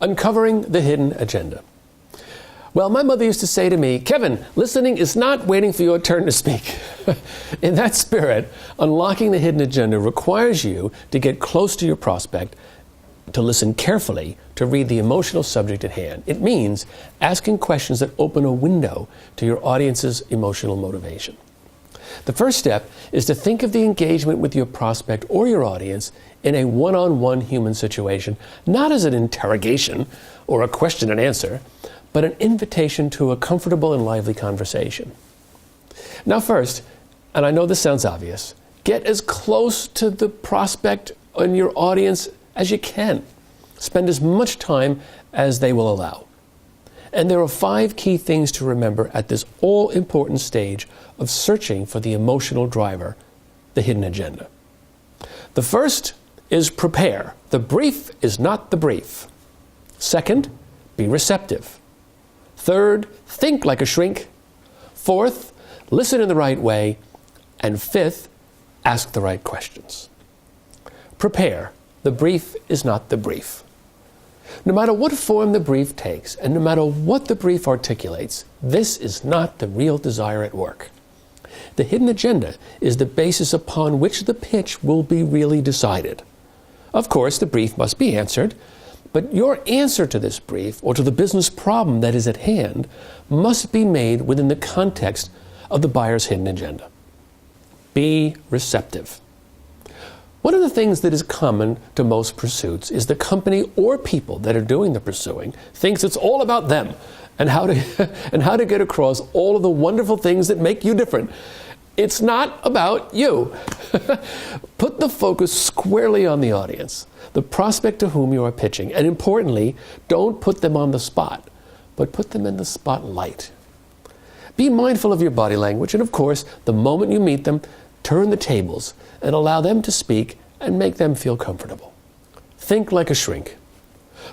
Uncovering the hidden agenda. Well, my mother used to say to me, Kevin, listening is not waiting for your turn to speak. In that spirit, unlocking the hidden agenda requires you to get close to your prospect, to listen carefully, to read the emotional subject at hand. It means asking questions that open a window to your audience's emotional motivation. The first step is to think of the engagement with your prospect or your audience in a one-on-one human situation, not as an interrogation or a question and answer, but an invitation to a comfortable and lively conversation. Now first, and I know this sounds obvious, get as close to the prospect and your audience as you can. Spend as much time as they will allow. And there are 5 key things to remember at this all-important stage of searching for the emotional driver, the hidden agenda. The first is prepare. The brief is not the brief. Second, be receptive. Third, think like a shrink. Fourth, listen in the right way. And fifth, ask the right questions. Prepare. The brief is not the brief. No matter what form the brief takes, and no matter what the brief articulates, this is not the real desire at work. The hidden agenda is the basis upon which the pitch will be really decided. Of course, the brief must be answered, but your answer to this brief, or to the business problem that is at hand, must be made within the context of the buyer's hidden agenda. Be receptive. One of the things that is common to most pursuits is the company or people that are doing the pursuing thinks it's all about them and how to get across all of the wonderful things that make you different. It's not about you. Put the focus squarely on the audience, the prospect to whom you are pitching, and importantly, don't put them on the spot, but put them in the spotlight. Be mindful of your body language, and of course, the moment you meet them, turn the tables and allow them to speak and make them feel comfortable. Think like a shrink.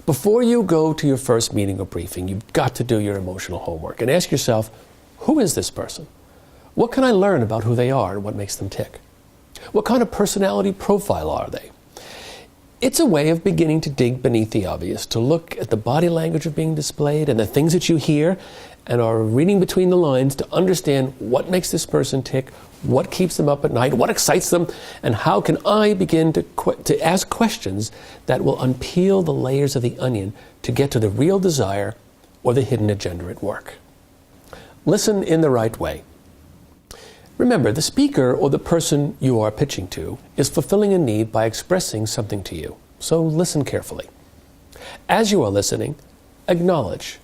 Before you go to your first meeting or briefing, you've got to do your emotional homework and ask yourself, who is this person? What can I learn about who they are and what makes them tick? What kind of personality profile are they? It's a way of beginning to dig beneath the obvious, to look at the body language of being displayed and the things that you hear and are reading between the lines to understand what makes this person tick, what keeps them up at night, what excites them, and how can I begin to ask questions that will unpeel the layers of the onion to get to the real desire or the hidden agenda at work. Listen in the right way. Remember, the speaker or the person you are pitching to is fulfilling a need by expressing something to you, so listen carefully. As you are listening, acknowledge,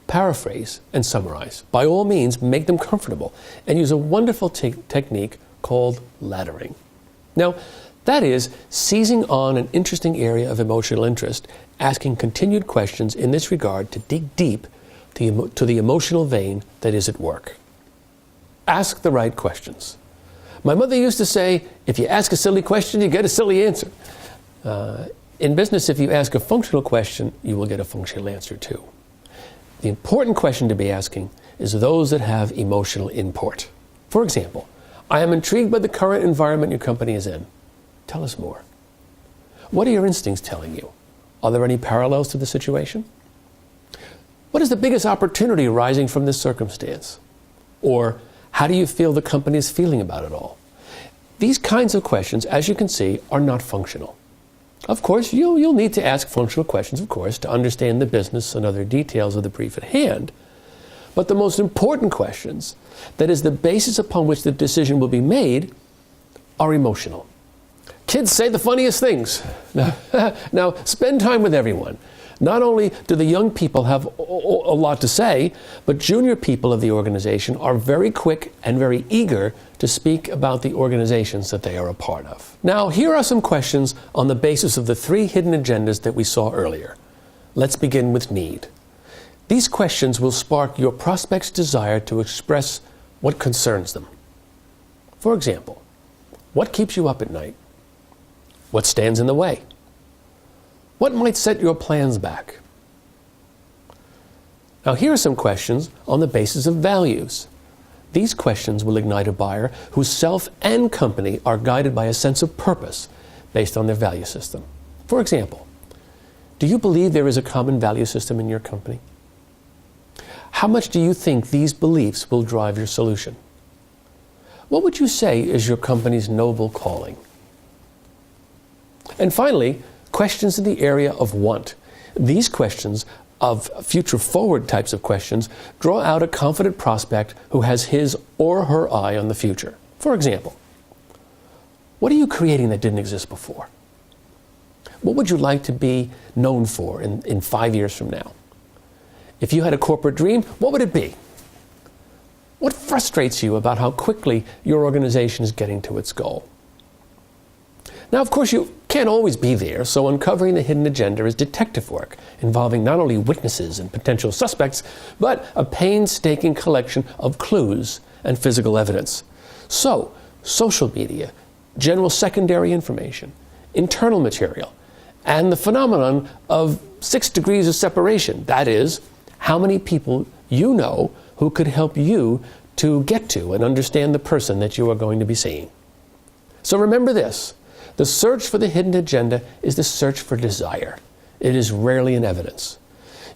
paraphrase, and summarize. By all means, make them comfortable and use a wonderful technique called laddering. Now, that is seizing on an interesting area of emotional interest, asking continued questions in this regard to dig deep to the emotional vein that is at work. Ask the right questions. My mother used to say, if you ask a silly question, you get a silly answer. In business, if you ask a functional question, you will get a functional answer too. The important question to be asking is those that have emotional import. For example, I am intrigued by the current environment your company is in. Tell us more. What are your instincts telling you? Are there any parallels to the situation? What is the biggest opportunity arising from this circumstance? Or how do you feel the company is feeling about it all? These kinds of questions, as you can see, are not functional. Of course, you'll need to ask functional questions, of course, to understand the business and other details of the brief at hand. But the most important questions, that is the basis upon which the decision will be made, are emotional. Kids say the funniest things. Now, spend time with everyone. Not only do the young people have a lot to say, but junior people of the organization are very quick and very eager to speak about the organizations that they are a part of. Now, here are some questions on the basis of the 3 hidden agendas that we saw earlier. Let's begin with need. These questions will spark your prospect's desire to express what concerns them. For example, what keeps you up at night? What stands in the way? What might set your plans back? Now, here are some questions on the basis of values. These questions will ignite a buyer whose self and company are guided by a sense of purpose based on their value system. For example, Do you believe there is a common value system in your company? How much do you think these beliefs will drive your solution? What would you say is your company's noble calling? And finally, questions in the area of want. These questions, of future forward types of questions, draw out a confident prospect who has his or her eye on the future. For example, what are you creating that didn't exist before? What would you like to be known for in 5 years from now? If you had a corporate dream, what would it be? What frustrates you about how quickly your organization is getting to its goal? Now, of course, you can't always be there, so uncovering the hidden agenda is detective work involving not only witnesses and potential suspects, but a painstaking collection of clues and physical evidence. So, social media, general secondary information, internal material, and the phenomenon of 6 degrees of separation. That is, how many people you know who could help you to get to and understand the person that you are going to be seeing. So remember this. The search for the hidden agenda is the search for desire. It is rarely in evidence.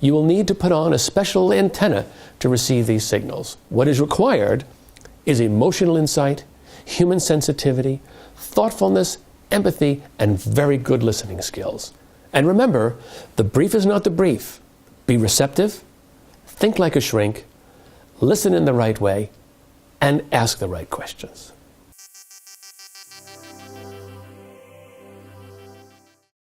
You will need to put on a special antenna to receive these signals. What is required is emotional insight, human sensitivity, thoughtfulness, empathy, and very good listening skills. And remember, the brief is not the brief. Be receptive, think like a shrink, listen in the right way, and ask the right questions.